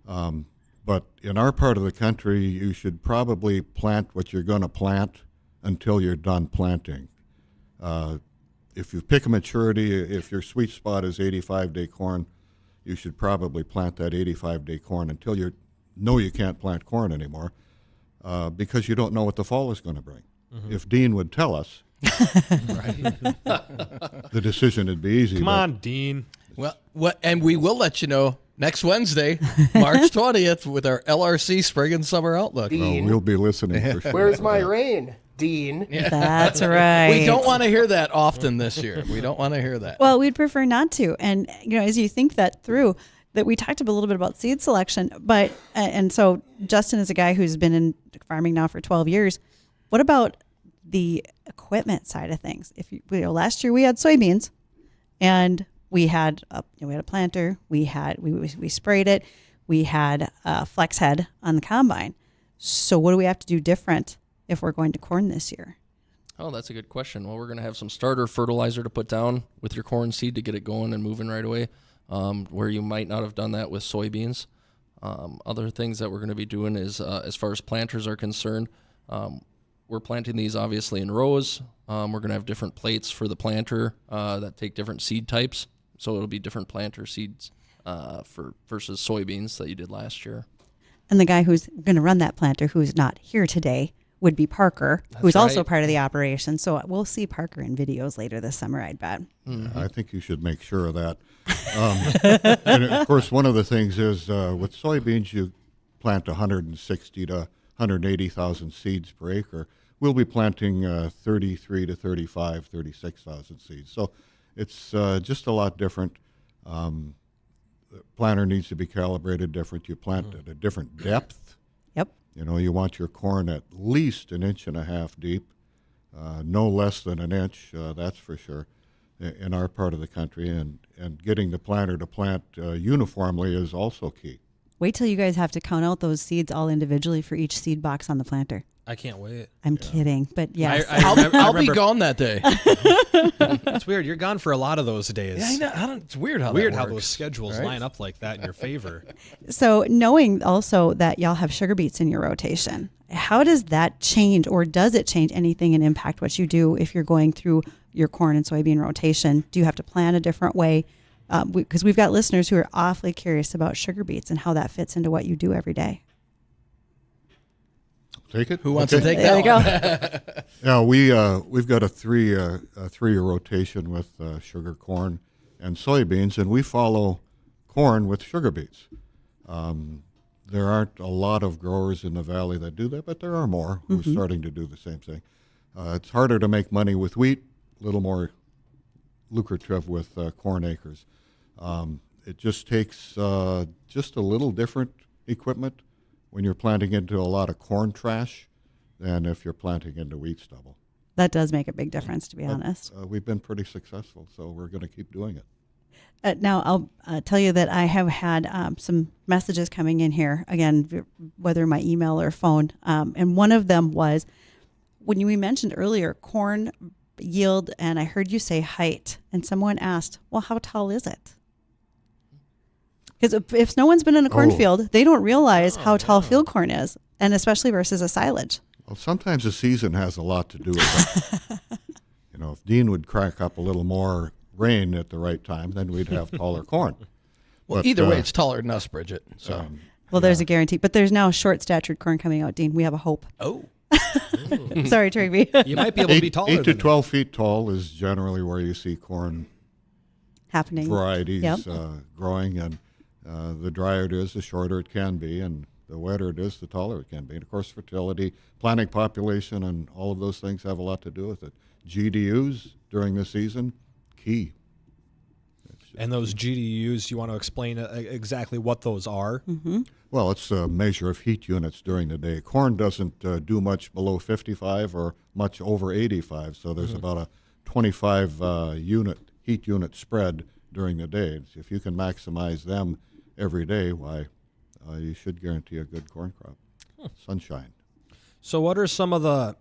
Mm-hmm. But in our part of the country, you should probably plant what you're going to plant until you're done planting. If you pick a maturity, if your sweet spot is 85-day corn, you should probably plant that 85-day corn until you know you can't plant corn anymore, because you don't know what the fall is going to bring. Mm-hmm. If Dean would tell us, the decision would be easy. Come on, Dean. Well, and we will let you know next Wednesday, March 20th, with our LRC Spring and Summer Outlook. Well, we'll be listening for sure. Where's my rain, Dean? Yeah. That's right. We don't want to hear that often this year. We don't want to hear that. Well, we'd prefer not to. And, you know, as you think that through, that we talked a little bit about seed selection, but, and so Justin is a guy who's been in farming now for 12 years. What about the equipment side of things? If you know, last year we had soybeans, and we had a planter, we sprayed it, we had a flex head on the combine. So what do we have to do different if we're going to corn this year? Oh, that's a good question. Well, we're going to have some starter fertilizer to put down with your corn seed to get it going and moving right away, where you might not have done that with soybeans. Other things that we're going to be doing is, as far as planters are concerned, we're planting these obviously in rows. We're going to have different plates for the planter that take different seed types. So it'll be different planter seeds versus soybeans that you did last year. And the guy who's going to run that planter, who's not here today, would be Parker, who's right. also part of the operation. So we'll see Parker in videos later this summer, I'd bet. I think you should make sure of that. And of course, one of the things is with soybeans, you plant 160 to 180,000 seeds per acre. We'll be planting 33 to 35, 36,000 seeds. So it's just a lot different. The planter needs to be calibrated different. You plant at a different depth. Yep. You know, you want your corn at least 1.5 inches deep, no less than an inch, that's for sure, in our part of the country. And getting the planter to plant uniformly is also key. Wait till you guys have to count out those seeds all individually for each seed box on the planter. I can't wait. I'm kidding, but yes. I'll be gone that day. It's weird. You're gone for a lot of those days. Yeah, I know. It's weird how those schedules right? line up like that in your favor. So knowing also that y'all have sugar beets in your rotation, how does that change, or does it change anything and impact what you do if you're going through your corn and soybean rotation? Do you have to plan a different way? Because we've got listeners who are awfully curious about sugar beets and how that fits into what you do every day. Take it. Who wants to take there that? There we go. We've got a three-year rotation with sugar, corn, and soybeans, and we follow corn with sugar beets. There aren't a lot of growers in the valley that do that, but there are more who are starting to do the same thing. It's harder to make money with wheat, a little more lucrative with corn acres. It just takes just a little different equipment when you're planting into a lot of corn trash than if you're planting into wheat stubble. That does make a big difference, to be honest. We've been pretty successful, so we're going to keep doing it. Now, I'll tell you that I have had some messages coming in here, again, whether my email or phone, and one of them was, when we mentioned earlier corn yield, and I heard you say height, and someone asked, well, how tall is it? Because if no one's been in a cornfield, they don't realize how tall field corn is, and especially versus a silage. Well, sometimes the season has a lot to do with that. You know, if Dean would crack up a little more rain at the right time, then we'd have taller corn. Well, but, either way, it's taller than us, Bridgette. So, well, there's a guarantee, but there's now short-statured corn coming out, Dean. We have a hope. Oh. Sorry, Trygve. You might be able to be taller. 8 to 12 feet tall is generally where you see corn happening. Varieties growing, and the drier it is, the shorter it can be, and the wetter it is, the taller it can be. And of course, fertility, planting population, and all of those things have a lot to do with it. GDUs during the season, key. And those GDUs, you want to explain exactly what those are? Well, it's a measure of heat units during the day. Corn doesn't do much below 55 or much over 85, so there's about a 25 heat unit spread during the day. If you can maximize them every day, why, you should guarantee a good corn crop. Sunshine. So what are some of the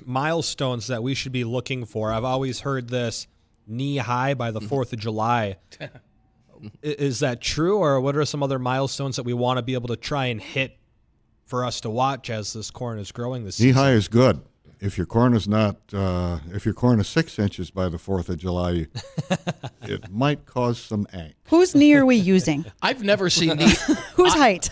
milestones that we should be looking for? I've always heard this knee high by the 4th of July. Is that true, or what are some other milestones that we want to be able to try and hit for us to watch as this corn is growing this season? Knee high is good. If your corn is not, if your corn is 6 inches by the 4th of July, it might cause some angst. Whose knee are we using? I've never seen knee. Whose height?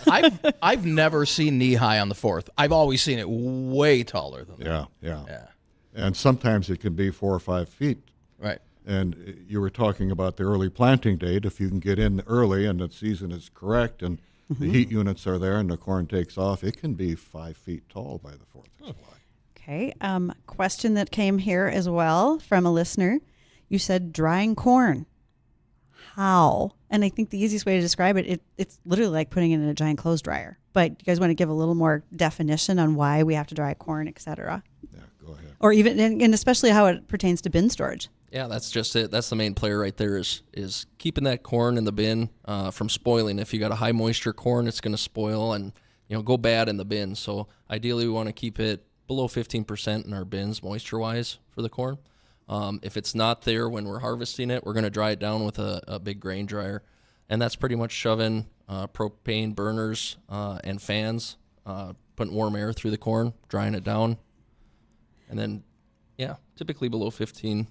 I've never seen knee high on the 4th. I've always seen it way taller than that. Yeah. And sometimes it can be 4 or 5 feet. Right. And you were talking about the early planting date. If you can get in early and the season is correct and the heat units are there and the corn takes off, it can be 5 feet tall by the 4th of July. Okay. Question that came here as well from a listener. You said drying corn. How? And I think the easiest way to describe it, it's literally like putting it in a giant clothes dryer. But you guys want to give a little more definition on why we have to dry corn, et cetera? Yeah, go ahead. Or even, and especially how it pertains to bin storage. Yeah, that's just it. That's the main player right there is keeping that corn in the bin from spoiling. If you got a high moisture corn, it's going to spoil and go bad in the bin. So ideally, we want to keep it below 15% in our bins moisture-wise for the corn. If it's not there when we're harvesting it, we're going to dry it down with a big grain dryer. And that's pretty much shoving propane burners and fans, putting warm air through the corn, drying it down. And then, typically below 15%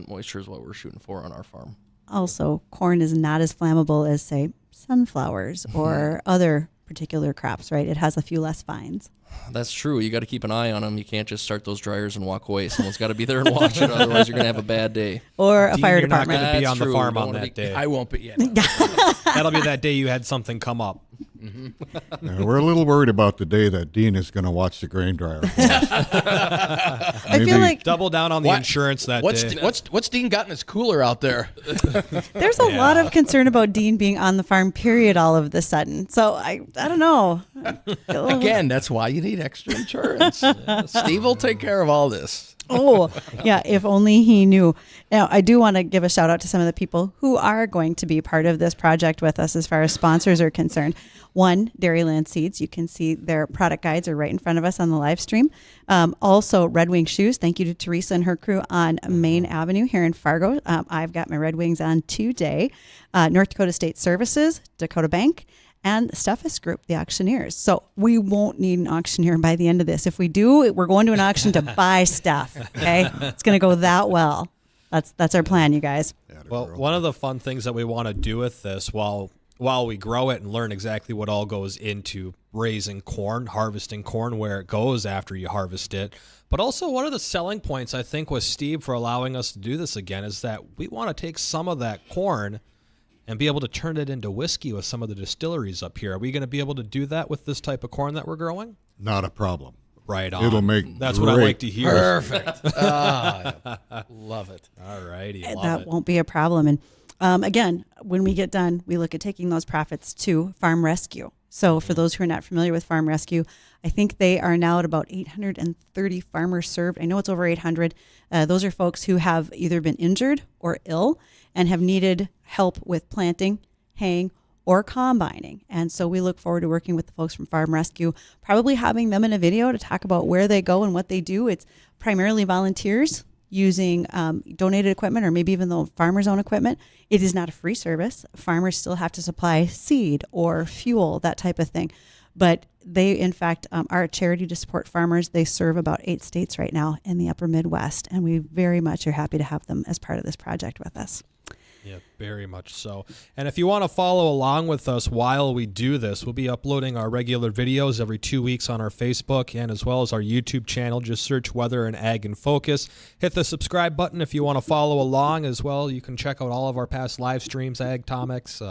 moisture is what we're shooting for on our farm. Also, corn is not as flammable as, say, sunflowers or other particular crops, right? It has a few less fines. That's true. You got to keep an eye on them. You can't just start those dryers and walk away. Someone's got to be there and watch it. Otherwise, you're going to have a bad day. Or a fire you're not department. going to be That's on the true. farm Don't on wanna that be- day. I won't be. Yeah. That'll be that day you had something come up. We're a little worried about the day that Dean is going to watch the grain dryer. I feel like Double down on the What? insurance that What's day. what's Dean got in his cooler out there? there's a lot of concern about Dean being on the farm, period, all of the sudden. So I don't know. Again, that's why you need extra insurance. Steve will take care of all this. Oh, yeah, if only he knew. Now, I do want to give a shout out to some of the people who are going to be part of this project with us as far as sponsors are concerned. One, Dairyland Seeds. You can see their product guides are right in front of us on the live stream. Also, Red Wing Shoes. Thank you to Teresa and her crew on Main Avenue here in Fargo. I've got my Red Wings on today. North Dakota State Services, Dakota Bank, and Steffes Group, the auctioneers. So we won't need an auctioneer by the end of this. If we do, we're going to an auction to buy stuff. Okay, it's going to go that well. That's our plan, you guys. Well, one of the fun things that we want to do with this while we grow it and learn exactly what all goes into raising corn, harvesting corn, where it goes after you harvest it. But also one of the selling points, I think, with Steve for allowing us to do this again is that we want to take some of that corn and be able to turn it into whiskey with some of the distilleries up here. Are we going to be able to do that with this type of corn that we're growing? Not a problem. Right on. It'll make That's what I like to hear. Perfect. Love it. All righty. That won't be a problem. And again, when we get done, we look at taking those profits to Farm Rescue. So for those who are not familiar with Farm Rescue, I think they are now at about 830 farmers served. I know it's over 800. Those are folks who have either been injured or ill and have needed help with planting, haying, or combining. And so we look forward to working with the folks from Farm Rescue, probably having them in a video to talk about where they go and what they do. It's primarily volunteers using donated equipment or maybe even the farmers' own equipment. It is not a free service. Farmers still have to supply seed or fuel, that type of thing. But they, in fact, are a charity to support farmers. They serve about 8 states right now in the upper Midwest, and we very much are happy to have them as part of this project with us. Yeah, very much so. And if you want to follow along with us while we do this, we'll be uploading our regular videos every 2 weeks on our Facebook and as well as our YouTube channel. Just search Weather and Ag in Focus. Hit the subscribe button if you want to follow along as well. You can check out all of our past live streams, Ag Tomics,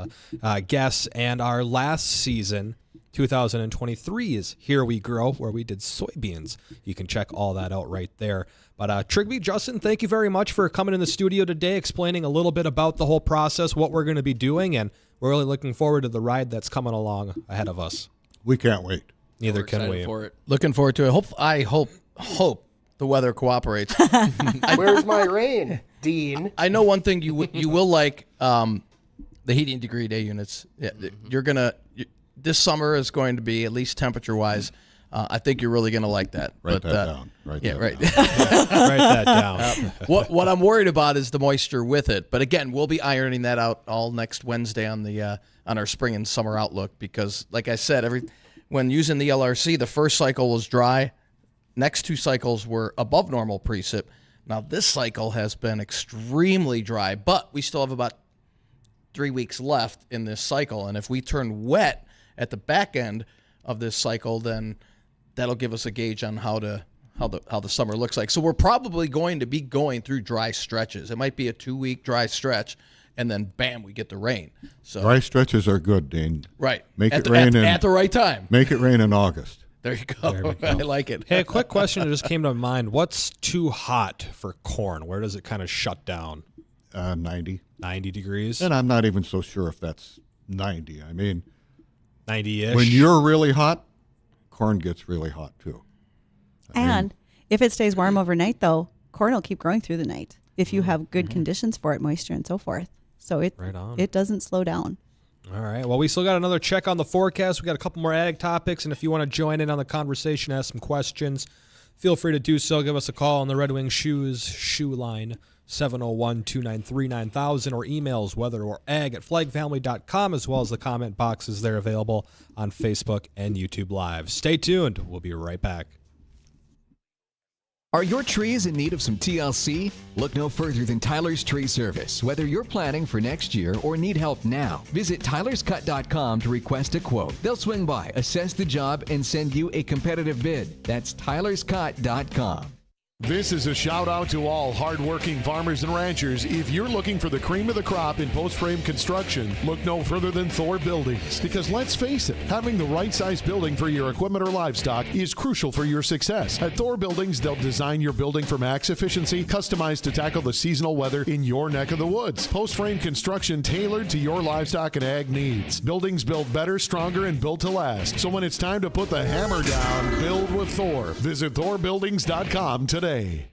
guests, and our last season, 2023 is Here We Grow, where we did soybeans. You can check all that out right there. But Trygve, Justin, thank you very much for coming in the studio today, explaining a little bit about the whole process, what we're going to be doing, and we're really looking forward to the ride that's coming along ahead of us. We can't wait. Neither can we. For it. Looking forward to it. I hope the weather cooperates. Where's my rain, Dean? I know one thing you will like, the heating degree day units. Yeah, this summer is going to be, at least temperature-wise, I think you're really going to like that. Write that down. Right. Write that down. What I'm worried about is the moisture with it. But again, we'll be ironing that out all next Wednesday on our spring and summer outlook because, like I said, when using the LRC, the first cycle was dry. Next 2 cycles were above normal precip. Now this cycle has been extremely dry, but we still have about 3 weeks left in this cycle. And if we turn wet at the back end of this cycle, then that'll give us a gauge on how the summer looks like. So we're probably going to be going through dry stretches. It might be a 2-week dry stretch, and then bam, we get the rain. So dry stretches are good, Dean. Right. Make it rain at the right time. Make it rain in August. There you go. I like it. Hey, a quick question that just came to mind. What's too hot for corn? Where does it kind of shut down? 90. 90 degrees? And I'm not even so sure if that's 90. I mean, 90-ish. when you're really hot, corn gets really hot too. And if it stays warm overnight, though, corn will keep growing through the night if you have good conditions for it, moisture and so forth. So it doesn't slow down. All right. Well, we still got another check on the forecast. We got a couple more ag topics, and if you want to join in on the conversation, ask some questions, feel free to do so. Give us a call on the Red Wing Shoes shoe line, 701-293-9000, or emails weather or ag at flagfamily.com, as well as the comment boxes there available on Facebook and YouTube Live. Stay tuned. We'll be right back. Are your trees in need of some TLC? Look no further than Tyler's Tree Service. Whether you're planning for next year or need help now, visit tylerscut.com to request a quote. They'll swing by, assess the job, and send you a competitive bid. That's tylerscut.com. This is a shout out to all hardworking farmers and ranchers. If you're looking for the cream of the crop in post-frame construction, look no further than Thor Buildings. Because let's face it, having the right size building for your equipment or livestock is crucial for your success. At Thor Buildings, they'll design your building for max efficiency, customized to tackle the seasonal weather in your neck of the woods. Post-frame construction tailored to your livestock and ag needs. Buildings built better, stronger, and built to last. So when it's time to put the hammer down, build with Thor. Visit thorbuildings.com today. Hey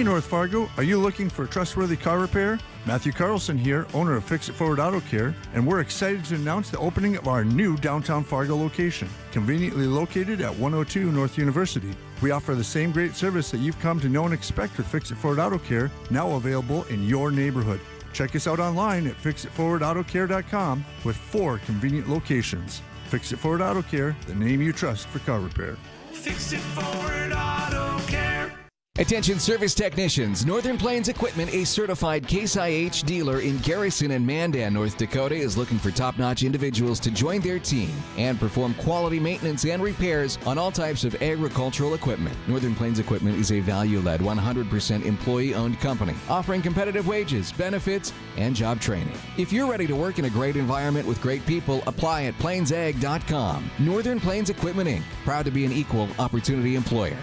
North Fargo, are you looking for trustworthy car repair? Matthew Carlson here, owner of Fix It Forward Auto Care, and we're excited to announce the opening of our new downtown Fargo location, conveniently located at 102 North University. We offer the same great service that you've come to know and expect with Fix It Forward Auto Care, now available in your neighborhood. Check us out online at fixitforwardautocare.com with 4 convenient locations. Fix It Forward Auto Care, the name you trust for car repair. Fix It Forward Auto Care. Attention service technicians, Northern Plains Equipment, a certified Case IH dealer in Garrison and Mandan, North Dakota, is looking for top-notch individuals to join their team and perform quality maintenance and repairs on all types of agricultural equipment. Northern Plains Equipment is a value-led, 100% employee-owned company, offering competitive wages, benefits, and job training. If you're ready to work in a great environment with great people, apply at plainsag.com. Northern Plains Equipment, Inc., proud to be an equal opportunity employer.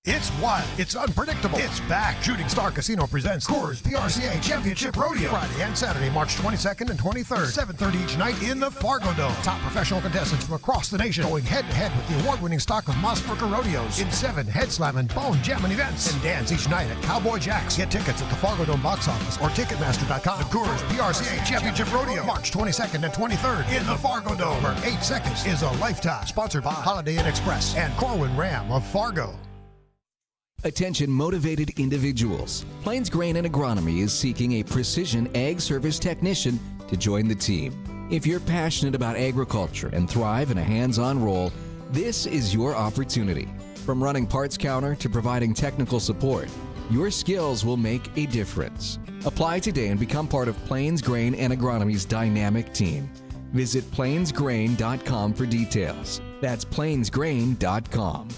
It's wild. It's unpredictable. It's back. Shooting Star Casino presents Coors PRCA Championship Rodeo. Friday and Saturday, March 22nd and 23rd, 7:30 each night in the Fargo Dome. Top professional contestants from across the nation going head-to-head with the award-winning stock of Mossberger Rodeos in 7 head-slamming, bone-jamming events. And dance each night at Cowboy Jack's. Get tickets at the Fargo Dome box office or Ticketmaster.com. The Coors PRCA Championship Rodeo, March 22nd and 23rd in the Fargo Dome, where 8 seconds is a lifetime. Sponsored by Holiday Inn Express and Corwin Ram of Fargo. Attention motivated individuals. Plains Grain and Agronomy is seeking a precision ag service technician to join the team. If you're passionate about agriculture and thrive in a hands-on role, this is your opportunity. From running parts counter to providing technical support, your skills will make a difference. Apply today and become part of Plains Grain and Agronomy's dynamic team. Visit plainsgrain.com for details. That's plainsgrain.com.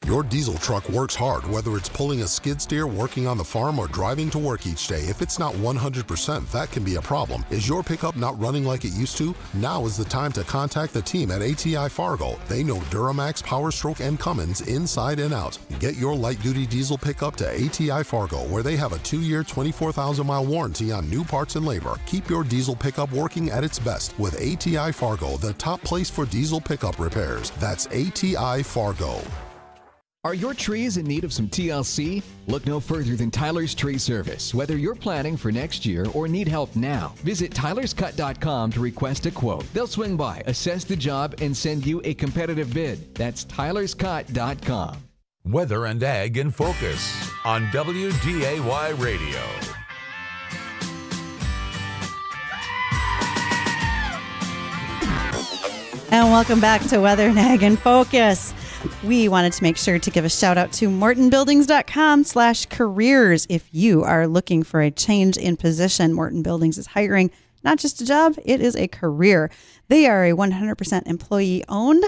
Your diesel truck works hard, whether it's pulling a skid steer, working on the farm, or driving to work each day. If it's not 100%, that can be a problem. Is your pickup not running like it used to? Now is the time to contact the team at ATI Fargo. They know Duramax, Power Stroke, and Cummins inside and out. Get your light-duty diesel pickup to ATI Fargo, where they have a 2-year, 24,000-mile warranty on new parts and labor. Keep your diesel pickup working at its best with ATI Fargo, the top place for diesel pickup repairs. That's ATI Fargo. Are your trees in need of some TLC? Look no further than Tyler's Tree Service. Whether you're planning for next year or need help now, visit tylerscut.com to request a quote. They'll swing by, assess the job, and send you a competitive bid. That's tylerscut.com. Weather and Ag in Focus on WDAY Radio. And welcome back to Weather and Ag in Focus. We wanted to make sure to give a shout out to mortonbuildings.com/careers. If you are looking for a change in position, Morton Buildings is hiring not just a job, it is a career. They are a 100% employee owned,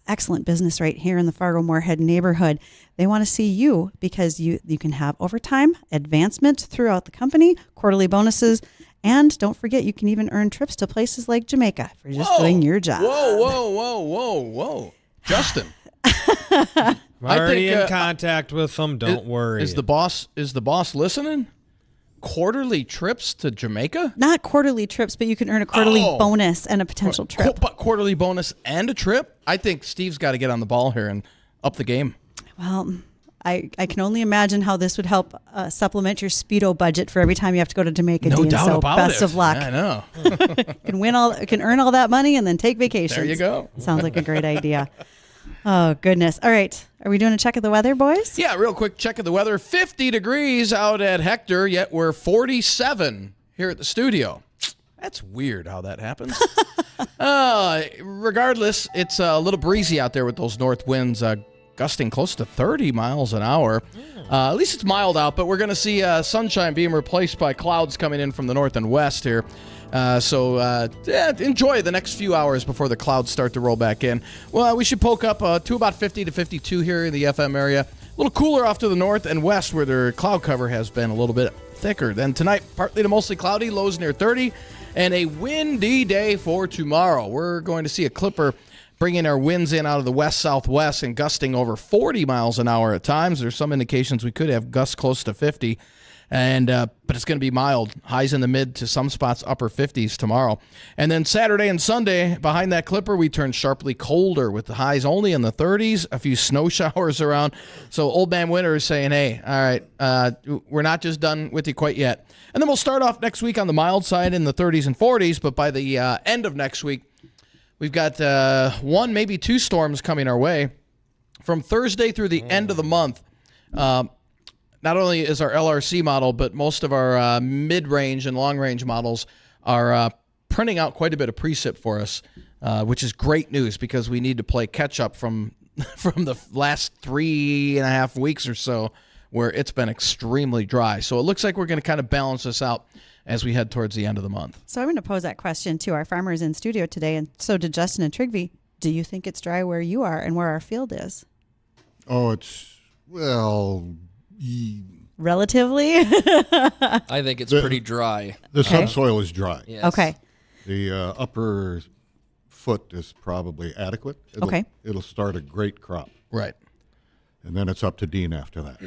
excellent business right here in the Fargo-Moorhead neighborhood. They want to see you because you can have overtime, advancement throughout the company, quarterly bonuses, and don't forget you can even earn trips to places like Jamaica for just doing your job. Whoa. Justin. Already in contact with them. Don't worry. Is the boss listening? Quarterly trips to Jamaica? Not quarterly trips, but you can earn a quarterly bonus and a potential trip. Quarterly bonus and a trip? I think Steve's got to get on the ball here and up the game. Well, I can only imagine how this would help supplement your Speedo budget for every time you have to go to Jamaica. No Dean. doubt so about best it. of luck. Yeah, I know. can earn all that money and then take vacations. There you go. Sounds like a great idea. Oh, goodness. All right. Are we doing a check of the weather, boys? Yeah, real quick check of the weather. 50 degrees out at Hector, yet we're 47 here at the studio. That's weird how that happens. Regardless, it's a little breezy out there with those north winds gusting close to 30 miles an hour. At least it's mild out, but we're going to see sunshine being replaced by clouds coming in from the north and west here. So enjoy the next few hours before the clouds start to roll back in. Well, we should poke up to about 50 to 52 here in the FM area. A little cooler off to the north and west where their cloud cover has been a little bit thicker. Then tonight, partly to mostly cloudy, lows near 30, and a windy day for tomorrow. We're going to see a clipper bringing our winds in out of the west-southwest and gusting over 40 miles an hour at times. There's some indications we could have gusts close to 50. But it's going to be mild. Highs in the mid to some spots upper 50s tomorrow. And then Saturday and Sunday, behind that clipper, we turn sharply colder with the highs only in the 30s, a few snow showers around. So Old Man Winter is saying, hey, all right, we're not just done with you quite yet. And then we'll start off next week on the mild side in the 30s and 40s, but by the end of next week, we've got one, maybe two storms coming our way. From Thursday through the end of the month, not only is our LRC model, but most of our mid-range and long-range models are printing out quite a bit of precip for us, which is great news because we need to play catch-up from the last 3.5 weeks or so where it's been extremely dry. So it looks like we're going to kind of balance this out as we head towards the end of the month. So I'm going to pose that question to our farmers in studio today, and so did Justin and Trygve. Do you think it's dry where you are and where our field is? Oh, relatively? I think it's pretty dry. The subsoil is dry. Yes. Okay. The upper foot is probably adequate. It'll start a great crop. Right. And then it's up to Dean after that.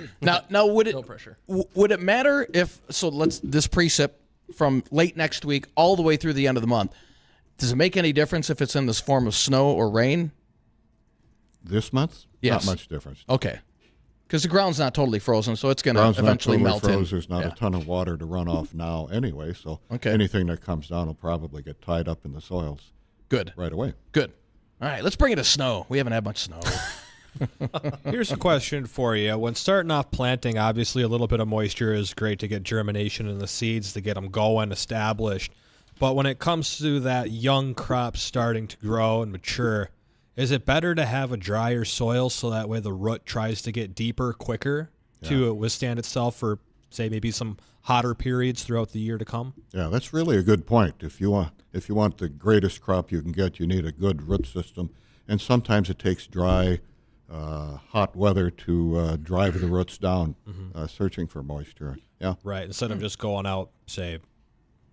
Now would it no pressure. Would it matter if this precip from late next week all the way through the end of the month? Does it make any difference if it's in this form of snow or rain? This month? Yes. Not much difference. Okay. Because the ground's not totally frozen, so it's going to eventually melt in. There's not a ton of water to run off now anyway, so anything that comes down will probably get tied up in the soils. Good. Right away. Good. All right, let's bring it to snow. We haven't had much snow. Here's a question for you. When starting off planting, obviously a little bit of moisture is great to get germination in the seeds, to get them going, established. But when it comes to that young crop starting to grow and mature, is it better to have a drier soil so that way the root tries to get deeper quicker to withstand itself for, say, maybe some hotter periods throughout the year to come? Yeah, that's really a good point. If you want the greatest crop you can get, you need a good root system. And sometimes it takes dry, hot weather to drive the roots down, searching for moisture. Yeah. Right. Instead of just going out, say,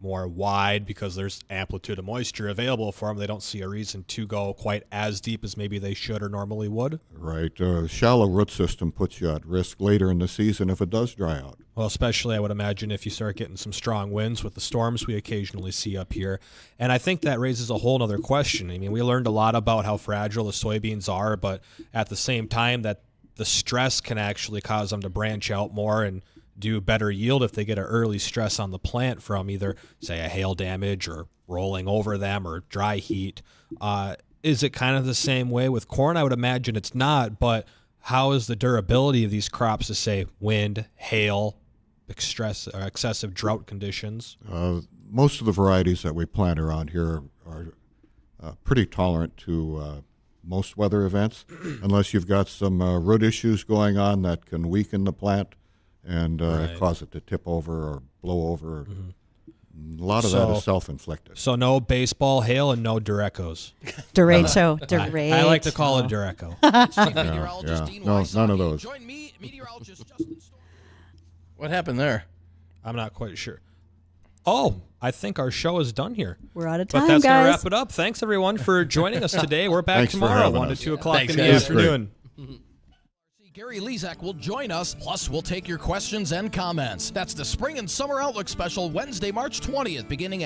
more wide because there's amplitude of moisture available for them, they don't see a reason to go quite as deep as maybe they should or normally would. Right. Shallow root system puts you at risk later in the season if it does dry out. Well, especially I would imagine if you start getting some strong winds with the storms we occasionally see up here. And I think that raises a whole other question. I mean, we learned a lot about how fragile the soybeans are, but at the same time that the stress can actually cause them to branch out more and do better yield if they get an early stress on the plant from either, say, a hail damage or rolling over them or dry heat. Is it kind of the same way with corn? I would imagine it's not, but how is the durability of these crops to, say, wind, hail, excessive drought conditions? Most of the varieties that we plant around here are pretty tolerant to most weather events, unless you've got some root issues going on that can weaken the plant and cause it to tip over or blow over. A lot of that is self-inflicted. So no baseball hail and no Durecos. Derecho. I like to call it Dureco. No, none of those. Join me, meteorologist Justin Storm. What happened there? I'm not quite sure. Oh, I think our show is done here. We're out of time, but that's guys. going to wrap it up. Thanks, everyone, for joining us today. We're back tomorrow, 1 to 2 o'clock in the afternoon. Gary Lezak will join us, plus we'll take your questions and comments. That's the Spring and Summer Outlook Special, Wednesday, March 20th, beginning at